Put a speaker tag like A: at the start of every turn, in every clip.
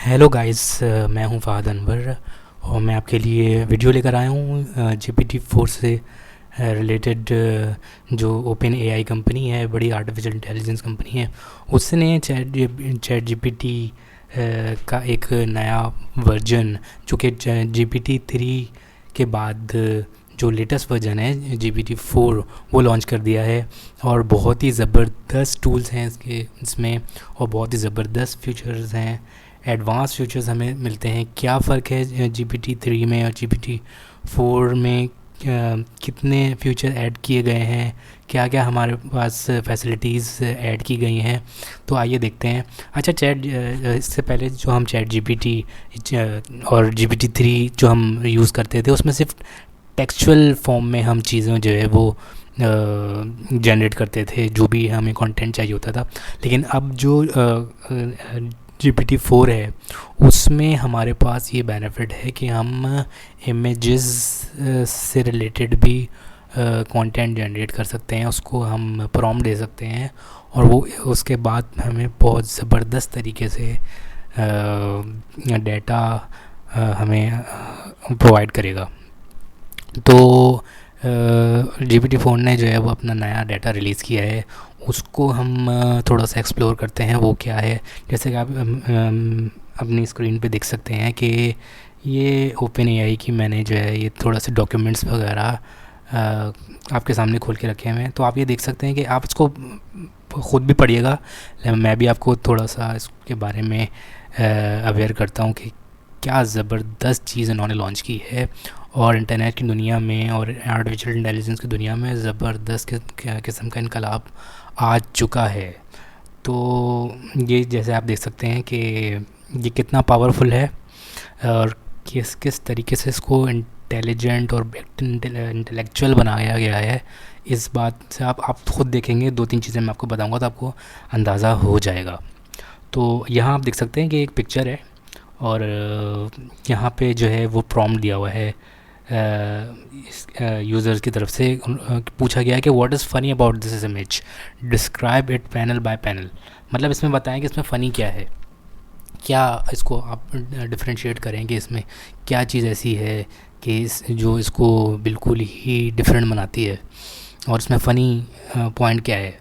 A: Hello guys, मैं हूं फ़ाहद अनवर और मैं आपके लिए वीडियो लेकर आया हूं GPT-4 से रिलेटेड। जो ओपन एआई कंपनी है, बड़ी आर्टिफिशियल इंटेलिजेंस कंपनी है, उसने चैट जीपीटी का एक नया वर्जन, जो कि GPT-3 के बाद जो लेटेस्ट वर्जन है GPT-4, वो लॉन्च कर दिया है। और बहुत ही ज़बरदस्त टूल्स हैं इसमें, और बहुत ही ज़बरदस्त फीचर्स हैं, एडवांस फीचर्स हमें मिलते हैं। क्या फ़र्क है GPT-3 में और GPT-4 में, कितने फीचर ऐड किए गए हैं, क्या क्या हमारे पास फैसिलिटीज़ ऐड की गई हैं, तो आइए देखते हैं। अच्छा, इससे पहले जो हम चैट जीपीटी और GPT-3 जो हम यूज़ करते थे, उसमें सिर्फ टेक्सचुअल फॉर्म में हम चीज़ें जो है वो जनरेट करते थे, जो भी हमें कंटेंट चाहिए होता था। लेकिन अब जो GPT-4 है, उसमें हमारे पास ये बेनिफिट है कि हम इमेजेस से रिलेटेड भी कंटेंट जनरेट कर सकते हैं, उसको हम प्रॉम्प्ट दे सकते हैं और वो उसके बाद हमें बहुत ज़बरदस्त तरीके से डेटा हमें प्रोवाइड करेगा। तो GPT-4 ने जो है वो अपना नया डाटा रिलीज़ किया है, उसको हम थोड़ा सा एक्सप्लोर करते हैं वो क्या है। जैसे कि आप अपनी स्क्रीन पे देख सकते हैं कि ये ओपन एआई की मैंने जो है ये थोड़ा सा डॉक्यूमेंट्स वगैरह आपके सामने खोल के रखे हुए हैं। तो आप ये देख सकते हैं कि आप इसको ख़ुद भी पढ़िएगा, मैं भी आपको थोड़ा सा इसके बारे में अवेयर करता हूँ कि क्या ज़बरदस्त चीज़ इन्होंने लॉन्च की है। और इंटरनेट की दुनिया में और आर्टिफिशियल इंटेलिजेंस की दुनिया में ज़बरदस्त किस्म का इनकलाब आ चुका है। तो ये जैसे आप देख सकते हैं कि ये कितना पावरफुल है और किस किस तरीके से इसको इंटेलिजेंट और इंटेलेक्चुअल बनाया गया है। इस बात से आप खुद देखेंगे, दो तीन चीज़ें मैं आपको बताऊंगा तो आपको अंदाज़ा हो जाएगा। तो यहाँ आप देख सकते हैं कि एक पिक्चर है और यहाँ पे जो है वो प्रॉम्प्ट दिया हुआ है यूज़र्स की तरफ से। पूछा गया है कि what is funny about this image, describe it panel bye panel. मतलब इसमें बताएं कि इसमें फ़नी क्या है, क्या इसको आप डिफरेंशिएट करें कि इसमें क्या चीज़ ऐसी है कि जो इसको बिल्कुल ही डिफरेंट बनाती है, और इसमें फ़नी पॉइंट क्या है।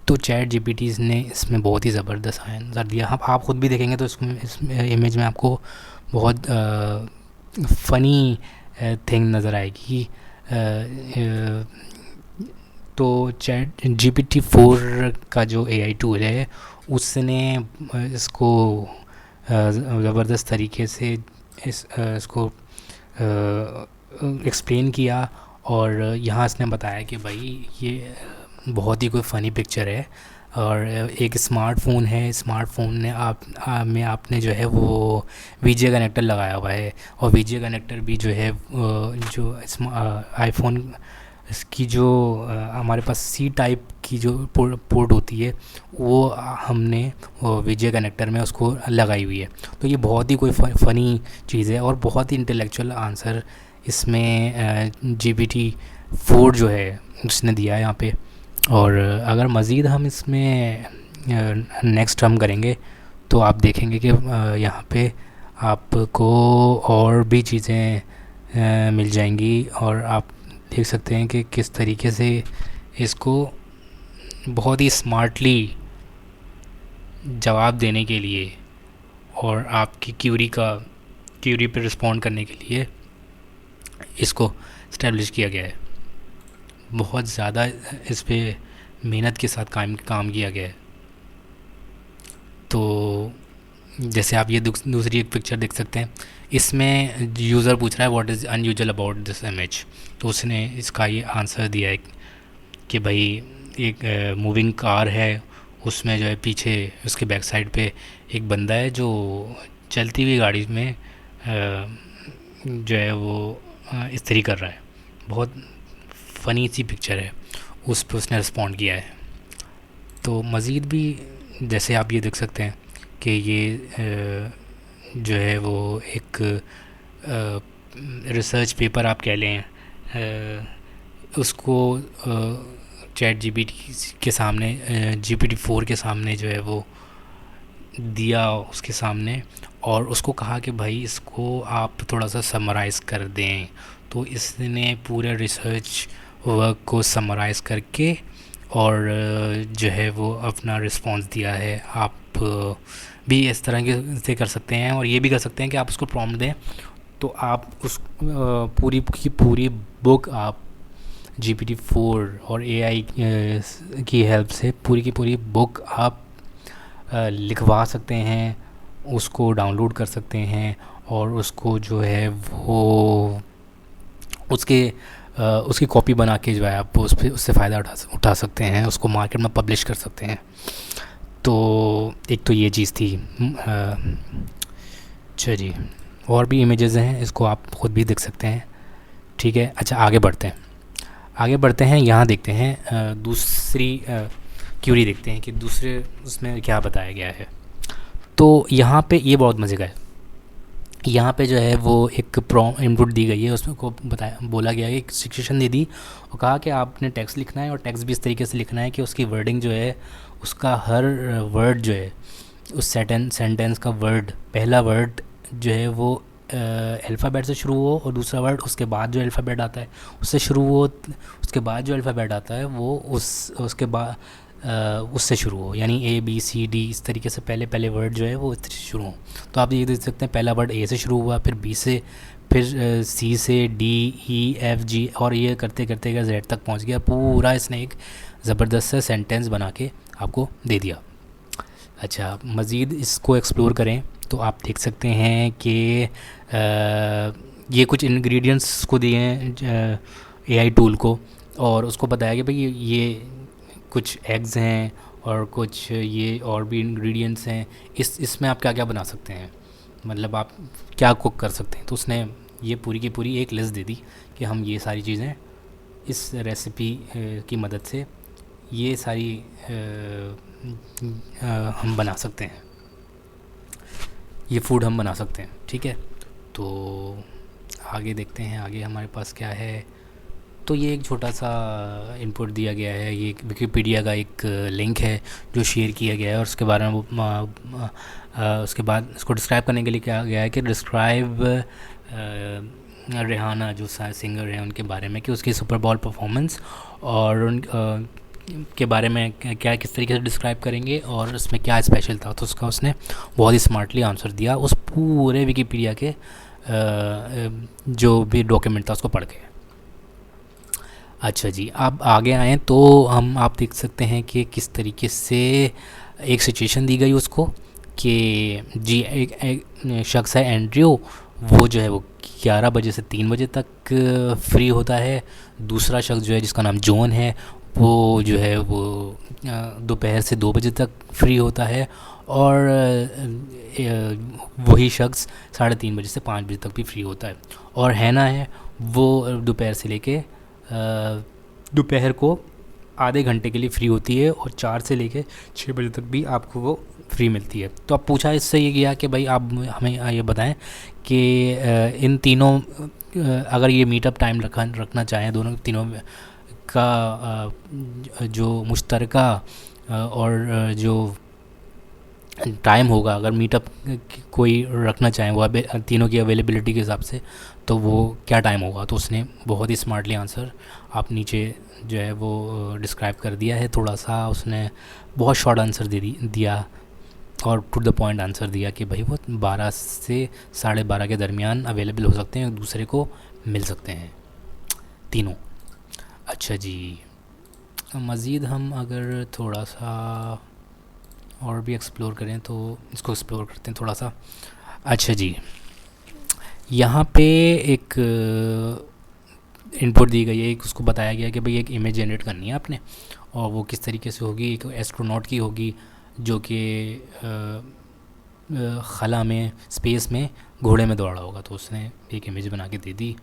A: तो चैट जीपीटी ने इसमें बहुत ही ज़बरदस्त आंसर दिया। आप खुद भी देखेंगे तो इस इमेज में आपको बहुत फ़नी थिंग नज़र आएगी। तो चैट GPT-4 का जो एआई टूल है, उसने इसको ज़बरदस्त तरीके से इसको एक्सप्लेन किया। और यहाँ इसने बताया कि भाई ये बहुत ही कोई फ़नी पिक्चर है, और एक स्मार्टफ़ोन है, स्मार्टफ़ोन ने में आपने जो है वो वीजे कनेक्टर लगाया हुआ है, और वीजे कनेक्टर भी जो है जो आईफोन इसकी जो हमारे पास सी टाइप की जो पोर्ट होती है, वो हमने वीजे कनेक्टर में उसको लगाई हुई है। तो ये बहुत ही कोई फ़नी चीज़ है और बहुत ही इंटेलेक्चुअल आंसर इसमें GPT-4 जो है उसने दिया है यहाँ पे। और अगर मज़ीद हम इसमें नेक्स्ट हम करेंगे तो आप देखेंगे कि यहाँ पे आपको और भी चीज़ें मिल जाएंगी, और आप देख सकते हैं कि किस तरीके से इसको बहुत ही स्मार्टली जवाब देने के लिए और आपकी क्यूरी पर रिस्पॉन्ड करने के लिए इसको इस्टेब्लिश किया गया है। बहुत ज़्यादा इस पर मेहनत के साथ काम किया गया है। तो जैसे आप ये दूसरी एक पिक्चर देख सकते हैं, इसमें यूज़र पूछ रहा है what is unusual about this image. तो उसने इसका ये आंसर दिया है कि भाई एक मूविंग कार है, उसमें जो है पीछे उसके बैक साइड पे एक बंदा है जो चलती हुई गाड़ी में जो है वो इस्त्री कर रहा है। बहुत फ़नी सी पिक्चर है, उस पर उसने रिस्पॉन्ड किया है। तो मज़ीद भी जैसे आप ये देख सकते हैं कि ये जो है वो एक रिसर्च पेपर आप कह लें, उसको चैट जीपीटी के सामने GPT-4 के सामने जो है वो दिया उसके सामने और उसको कहा कि भाई इसको आप थोड़ा सा समराइज़ कर दें। तो इसने पूरे रिसर्च वर्क को समराइज़ करके और जो है वो अपना रिस्पांस दिया है। आप भी इस तरह के से कर सकते हैं और ये भी कर सकते हैं कि आप उसको प्रॉम्प्ट दें तो आप उस पूरी की पूरी बुक आप GPT-4 और AI की हेल्प से पूरी की पूरी बुक आप लिखवा सकते हैं, उसको डाउनलोड कर सकते हैं और उसको जो है वो उसके उसकी कॉपी बना के जो है आप उस पर उससे फ़ायदा उठा सकते हैं, उसको मार्केट में पब्लिश कर सकते हैं। तो एक तो ये चीज़ थी। अच्छा जी, और भी इमेजेस हैं, इसको आप ख़ुद भी देख सकते हैं। ठीक है, अच्छा आगे बढ़ते हैं। यहाँ देखते हैं दूसरी क्यूरी देखते हैं कि दूसरे उसमें क्या बताया गया है। तो यहाँ पे ये बहुत मज़े का है। यहाँ पे जो है वो एक प्रॉम्प्ट इनपुट दी गई है, उसमें को बताया बोला गया है, एक सिचुएशन दे दी और कहा कि आपने टेक्स्ट लिखना है और टेक्स्ट भी इस तरीके से लिखना है कि उसकी वर्डिंग जो है उसका हर वर्ड जो है उस सेंटेंस का वर्ड, पहला वर्ड जो है वो अल्फ़ाबेट से शुरू हो और दूसरा वर्ड उसके बाद जो अल्फ़ाबेट आता है उससे शुरू हो, उसके बाद जो अल्फ़ाबेट आता है वो उसके बाद उससे शुरू हो, यानी A B C D इस तरीके से पहले पहले वर्ड जो है वो इस तरीके से शुरू हो। तो आप ये देख सकते हैं पहला वर्ड A से शुरू हुआ, फिर B से, फिर C से, D E F G और ये करते करते अगर Z तक पहुंच गया। पूरा इसने एक ज़बरदस्त सा सेंटेंस बना के आपको दे दिया। अच्छा, मज़ीद इसको एक्सप्लोर करें तो आप देख सकते हैं कि ये कुछ इंग्रेडिएंट्स को दिए हैं AI टूल को और उसको बताया कि भाई ये कुछ एग्स हैं और कुछ ये और भी इंग्रेडिएंट्स हैं, इसमें आप क्या क्या बना सकते हैं, मतलब आप क्या कुक कर सकते हैं। तो उसने ये पूरी की पूरी एक लिस्ट दे दी कि हम ये सारी चीज़ें इस रेसिपी की मदद से ये सारी हम बना सकते हैं, ये फूड हम बना सकते हैं। ठीक है, तो आगे देखते हैं आगे हमारे पास क्या है। तो ये एक छोटा सा इनपुट दिया गया है, ये विकिपीडिया का एक लिंक है जो शेयर किया गया है और उसके बारे में उसके बाद इसको डिस्क्राइब करने के लिए क्या गया है कि डिस्क्राइब रिहाना जो सिंगर हैं उनके बारे में, कि उसकी सुपर बॉल परफॉर्मेंस और उन के बारे में क्या किस तरीके से डिस्क्राइब करेंगे और उसमें क्या स्पेशल था। तो उसका उसने बहुत ही स्मार्टली आंसर दिया उस पूरे विकिपीडिया के जो भी डॉक्यूमेंट था उसको पढ़ के। अच्छा जी, आप आगे आएँ तो आप देख सकते हैं कि किस तरीके से एक सिचुएशन दी गई उसको कि जी एक शख्स है एंड्रयू, वो जो है वो 11 बजे से 3 बजे तक फ्री होता है। दूसरा शख्स जो है जिसका नाम जॉन है वो जो है वो दोपहर से 2 बजे तक फ्री होता है और वही शख्स 3:30 बजे से 5 बजे तक भी फ्री होता है। और हैना है वो दोपहर से लेके दोपहर को आधे घंटे के लिए फ्री होती है और 4 से लेके 6 बजे तक भी आपको वो फ्री मिलती है। तो अब पूछा इससे ये गया कि भाई आप हमें ये बताएं कि इन तीनों अगर ये मीटअप टाइम रखना चाहें दोनों तीनों का जो मुश्तरका और जो टाइम होगा, अगर मीटअप कोई रखना चाहें वो तीनों की अवेलेबिलिटी के हिसाब से, तो वो क्या टाइम होगा। तो उसने बहुत ही स्मार्टली आंसर आप नीचे जो है वो डिस्क्राइब कर दिया है। थोड़ा सा उसने बहुत शॉर्ट आंसर दिया और टू द पॉइंट आंसर दिया कि भाई वो 12 से 12:30 के दरमियान अवेलेबल हो सकते हैं, दूसरे को मिल सकते हैं तीनों। अच्छा जी, मज़ीद हम अगर थोड़ा सा और भी एक्सप्लोर करें तो इसको एक्सप्लोर करते हैं थोड़ा सा। अच्छा जी, यहाँ पे एक इनपुट दी गई है, एक उसको बताया गया कि भाई एक इमेज जनरेट करनी है आपने और वो किस तरीके से होगी। एक एस्ट्रोनॉट की होगी जो कि खला में स्पेस में घोड़े में दौड़ा होगा। तो उसने एक इमेज बना के दे दी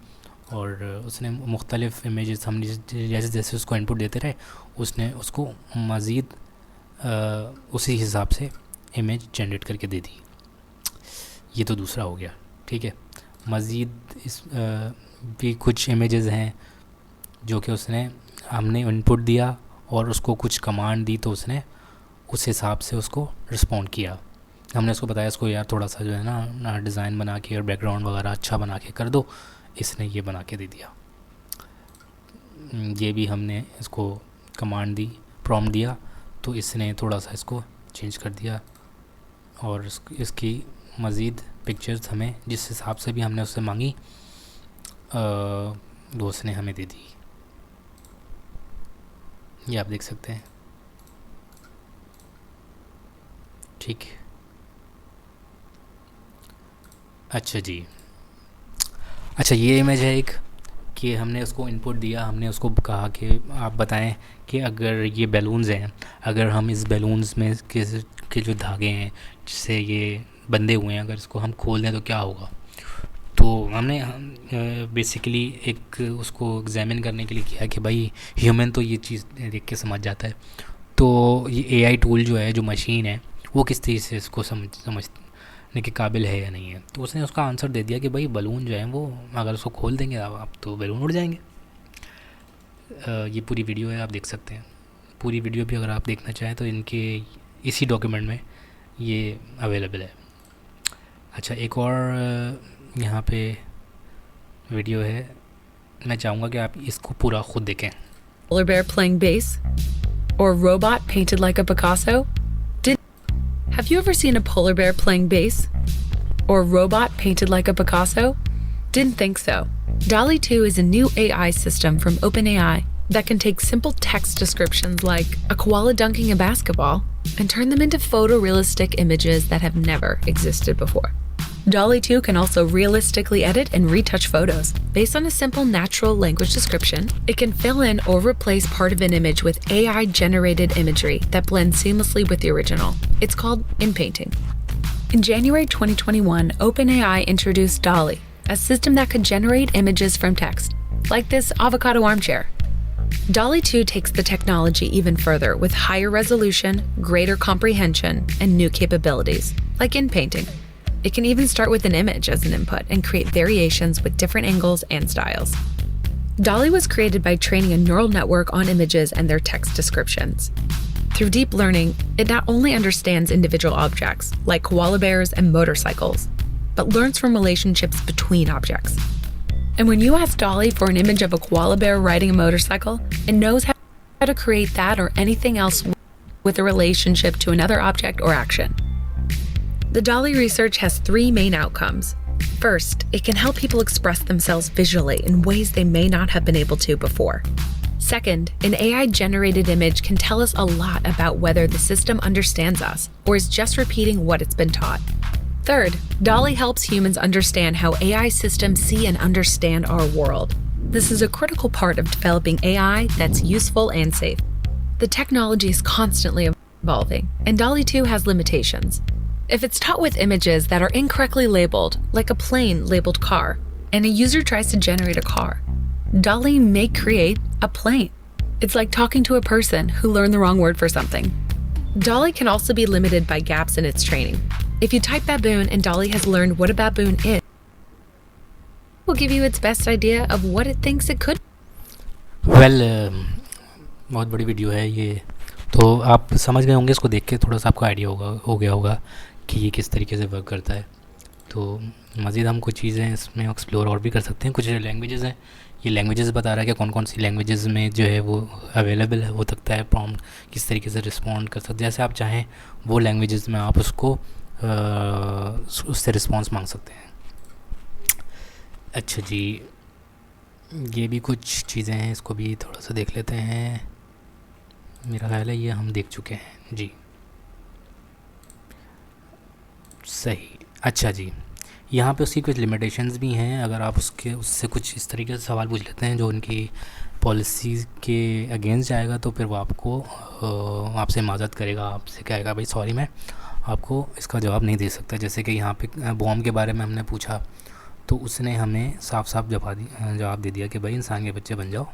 A: और उसने मुख्तलिफ़ इमेजेस हम जैसे जैसे उसको इनपुट देते रहे उसने उसको मज़ीद उसी हिसाब से इमेज जनरेट करके दे दी। ये तो दूसरा हो गया। ठीक है, मज़ीद इस भी कुछ इमेजेस हैं जो कि उसने हमने इनपुट दिया और उसको कुछ कमांड दी तो उसने उस हिसाब से उसको रिस्पॉन्ड किया। हमने उसको बताया इसको यार थोड़ा सा जो है ना डिज़ाइन बना के और बैकग्राउंड वगैरह अच्छा बना के कर दो, इसने ये बना के दे दिया। ये भी हमने इसको कमांड दी, प्रॉम्प्ट दिया, तो इसने थोड़ा सा इसको चेंज कर दिया और इसकी मज़ीद पिक्चर्स हमें जिस हिसाब से भी हमने उससे मांगी दोस्त ने हमें दे दी। ये आप देख सकते हैं। ठीक, अच्छा जी। अच्छा, ये इमेज है एक कि हमने उसको इनपुट दिया, हमने उसको कहा कि आप बताएं कि अगर ये बैलून्स हैं, अगर हम इस बैलून्स में के जो धागे हैं जिससे ये बंधे हुए हैं, अगर इसको हम खोल दें तो क्या होगा। तो हमने बेसिकली एक उसको एग्जामिन करने के लिए किया कि भाई ह्यूमन तो ये चीज़ देख के समझ जाता है, तो ये एआई टूल जो है, जो मशीन है, वो किस तरीके से इसको समझने के काबिल है या नहीं है। तो उसने उसका आंसर दे दिया कि भाई बलून जो है वो अगर उसको खोल देंगे आप तो बैलून उड़ जाएंगे। ये पूरी वीडियो है, आप देख सकते हैं। पूरी वीडियो भी अगर आप देखना चाहें तो इनके इसी डॉक्यूमेंट में ये अवेलेबल है। अच्छा, एक और यहाँ पे वीडियो है, मैं चाहूँगा कि आप इसको पूरा खुद देखें।
B: Polar bear playing bass? Or a robot painted like a Picasso? Have you ever seen a polar bear playing bass? Or a robot painted like a Picasso? Didn't think so. DALL-E 2 is a new AI system from OpenAI that can take simple text descriptions like a koala dunking a basketball and turn them into photorealistic images that have never existed before. DALL-E 2 can also realistically edit and retouch photos. Based on a simple natural language description, it can fill in or replace part of an image with AI-generated imagery that blends seamlessly with the original. It's called inpainting. In January 2021, OpenAI introduced DALL-E, a system that could generate images from text, like this avocado armchair. DALL-E 2 takes the technology even further with higher resolution, greater comprehension, and new capabilities, like inpainting. It can even start with an image as an input and create variations with different angles and styles. DALL-E was created by training a neural network on images and their text descriptions. Through deep learning, it not only understands individual objects, like koala bears and motorcycles, but learns from relationships between objects. And when you ask DALL-E for an image of a koala bear riding a motorcycle, it knows how to create that or anything else with a relationship to another object or action. The DALL-E research has three main outcomes. First, it can help people express themselves visually in ways they may not have been able to before. Second, an AI-generated image can tell us a lot about whether the system understands us or is just repeating what it's been taught. Third, DALL-E helps humans understand how AI systems see and understand our world. This is a critical part of developing AI that's useful and safe. The technology is constantly evolving, and DALL-E 2 has limitations. If it's taught with images that are incorrectly labeled, like a plane labeled car, and a user tries to generate a car, DALL-E may create a plane. It's like talking to a person who learned the wrong word for something. DALL-E can also be limited by gaps in its training. If you type baboon and DALL-E has learned what a baboon is, it will give you its best idea of what it thinks it could.
A: Well, बहुत बड़ी video है ये, तो आप समझ गए होंगे इसको देख के, थोड़ा सा आपको आइडिया हो गया होगा कि ये किस तरीके से वर्क करता है। तो मज़ीद हम कुछ चीज़ें इसमें एक्सप्लोर और भी कर सकते हैं। कुछ लैंग्वेजेस हैं, ये लैंग्वेजेस बता रहा है कि कौन कौन सी लैंग्वेजेस में जो है वो अवेलेबल है, हो सकता है प्रॉम्प्ट किस तरीके से रिस्पॉन्ड कर सकते हैं। जैसे आप चाहें वो लैंग्वेजेस में आप उसको उससे रिस्पॉन्स मांग सकते हैं। अच्छा जी, ये भी कुछ चीज़ें हैं, इसको भी थोड़ा सा देख लेते हैं। मेरा ख्याल है ये हम देख चुके हैं जी, सही। अच्छा जी, यहाँ पे उसकी कुछ लिमिटेशंस भी हैं। अगर आप उससे कुछ इस तरीके से सवाल पूछ लेते हैं जो उनकी पॉलिसीज़ के अगेंस्ट जाएगा, तो फिर वो आपको आपसे माज़रत करेगा, आपसे कहेगा भाई सॉरी मैं आपको इसका जवाब नहीं दे सकता। जैसे कि यहाँ पे बॉम्ब के बारे में हमने पूछा तो उसने हमें साफ साफ जवाब दे दिया कि भाई इंसान के बच्चे बन जाओ,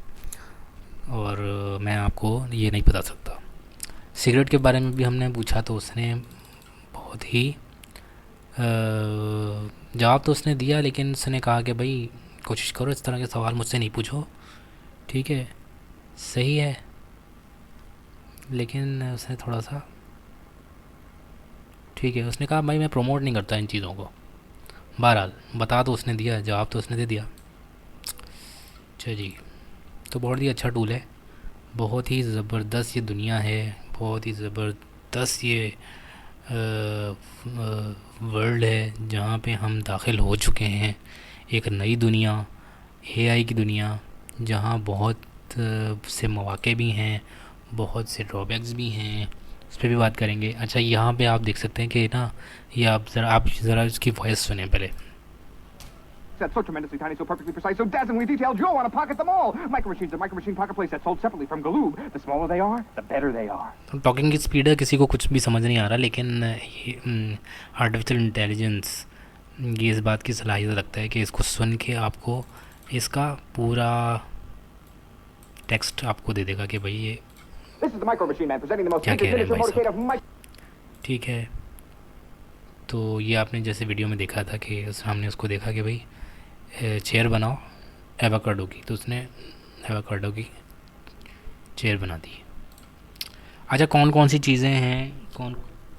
A: और मैं आपको ये नहीं बता सकता। सिगरेट के बारे में भी हमने पूछा तो उसने बहुत ही जवाब तो उसने दिया, लेकिन उसने कहा कि भाई कोशिश करो इस तरह के सवाल मुझसे नहीं पूछो, ठीक है, सही है, लेकिन उसने थोड़ा सा ठीक है, उसने कहा भाई मैं प्रमोट नहीं करता इन चीज़ों को। बहरहाल बता तो उसने दिया, जवाब तो उसने दे दिया। अच्छा जी, तो बहुत ही अच्छा टूल है, बहुत ही ज़बरदस्त ये दुनिया है, बहुत ही ज़बरदस्त ये वर्ल्ड है जहाँ पे हम दाखिल हो चुके हैं। एक नई दुनिया, एआई की दुनिया, जहाँ बहुत से मौके भी हैं, बहुत से ड्रॉबैक्स भी हैं, उस पर भी बात करेंगे। अच्छा, यहाँ पे आप देख सकते हैं कि ना, ये आप ज़रा इसकी वॉइस सुने पहले।
C: That's so tremendously tiny, so perfectly precise, so dazzlingly detailed, you'll want to pocket them all. Micro Machines are Micro Machine pocket playsets sold separately from Galoob. The smaller they are, the better they are.
A: तो talking की speed है, किसी को कुछ भी समझ नहीं आ रहा, लेकिन ये आर्टिफिशियल इंटेलिजेंस ये इस बात की सलाहियत रखता है कि इसको सुन के आपको इसका पूरा टेक्स्ट आपको दे देगा कि भाई ये
C: This is the Micro Machine Man presenting the most
A: क्या कह रहे हैं
C: miniature
A: भाई
C: motorcade
A: साहब।
C: of my...
A: ठीक है, तो ये आपने जैसे वीडियो में देखा था कि हमने उसको देखा कि भाई चेयर बनाओ एवोकाडो की, तो उसने एवोकाडो की चेयर बना दी। अच्छा, कौन कौन सी चीज़ें हैं,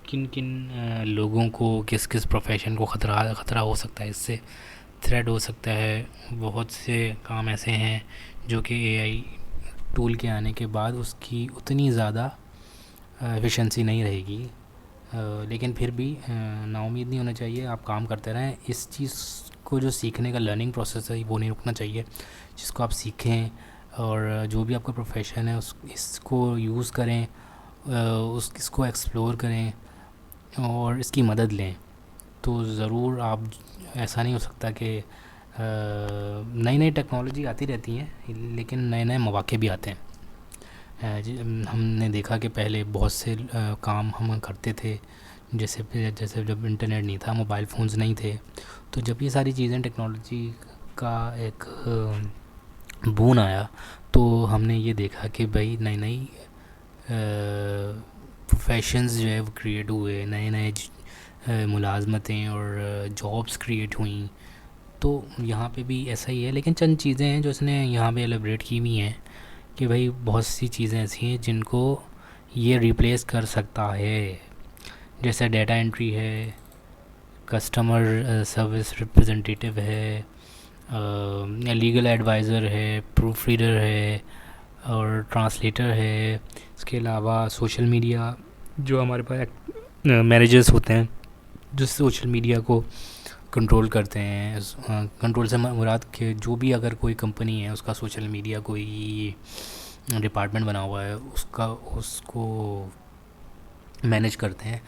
A: किन किन लोगों को, किस किस प्रोफेशन को ख़तरा हो सकता है, इससे थ्रेट हो सकता है। बहुत से काम ऐसे हैं जो कि एआई टूल के आने के बाद उसकी उतनी ज़्यादा एफिशिएंसी नहीं रहेगी, लेकिन फिर भी नाउम्मीद नहीं होना चाहिए। आप काम करते रहें, इस चीज़ को जो सीखने का लर्निंग प्रोसेस है वो नहीं रुकना चाहिए, जिसको आप सीखें और जो भी आपका प्रोफेशन है इसको यूज़ करें, इसको एक्सप्लोर करें और इसकी मदद लें। तो ज़रूर आप, ऐसा नहीं हो सकता कि नई नई टेक्नोलॉजी आती रहती हैं लेकिन नए नए मौके भी आते हैं। हमने देखा कि पहले बहुत से काम हम करते थे, जैसे जब इंटरनेट नहीं था, मोबाइल फ़ोन्स नहीं थे, तो जब ये सारी चीज़ें टेक्नोलॉजी का एक बून आया तो हमने ये देखा कि भाई नई नई प्रोफेशंस जो है वो क्रिएट हुए, नए नए मुलाजमतें और जॉब्स क्रिएट हुई। तो यहाँ पे भी ऐसा ही है, लेकिन चंद चीज़ें हैं जो इसने यहाँ पे एलेबरेट की हुई हैं कि भाई बहुत सी चीज़ें ऐसी हैं जिनको ये रिप्लेस कर सकता है, जैसे डाटा एंट्री है, कस्टमर सर्विस रिप्रेजेंटेटिव है, लीगल एडवाइज़र है, प्रूफ रीडर है और ट्रांसलेटर है। इसके अलावा सोशल मीडिया, जो हमारे पास मैनेजर्स होते हैं जो सोशल मीडिया को कंट्रोल करते हैं, कंट्रोल से मुराद के जो भी अगर कोई कंपनी है उसका सोशल मीडिया कोई डिपार्टमेंट बना हुआ है उसको मैनेज करते हैं,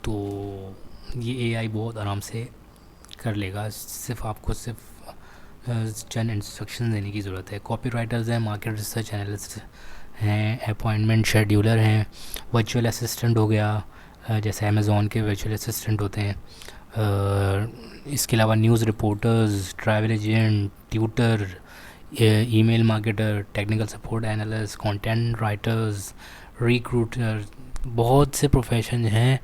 A: तो ये एआई बहुत आराम से कर लेगा। आपको सिर्फ चंद इंस्ट्रक्शन देने की ज़रूरत है। कॉपीराइटर्स हैं, मार्केट रिसर्च एनालिस्ट हैं, अपॉइंटमेंट शेड्यूलर हैं, वर्चुअल असिस्टेंट हो गया, जैसे अमेज़ॉन के वर्चुअल असिस्टेंट होते हैं। इसके अलावा news reporters, travel agent, tutor, email marketer, technical support analyst, content writers, recruiter, बहुत से प्रोफेशन हैं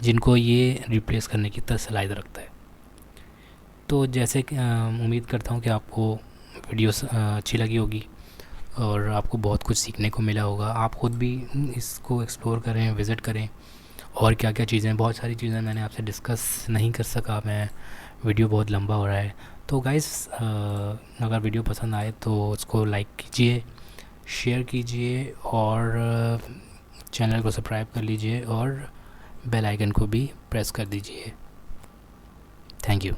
A: जिनको ये रिप्लेस करने की सलाहियत रखता है। तो जैसे उम्मीद करता हूँ कि आपको वीडियो अच्छी लगी होगी और आपको बहुत कुछ सीखने को मिला होगा। आप ख़ुद भी इसको एक्सप्लोर करें, विज़िट करें, और क्या क्या चीज़ें, बहुत सारी चीज़ें मैंने आपसे डिस्कस नहीं कर सका, मैं वीडियो बहुत लंबा हो रहा है। तो गाइस, अगर वीडियो पसंद आए तो उसको लाइक कीजिए, शेयर कीजिए और चैनल को सब्सक्राइब कर लीजिए और बेल आइकन को भी प्रेस कर दीजिए। Thank you.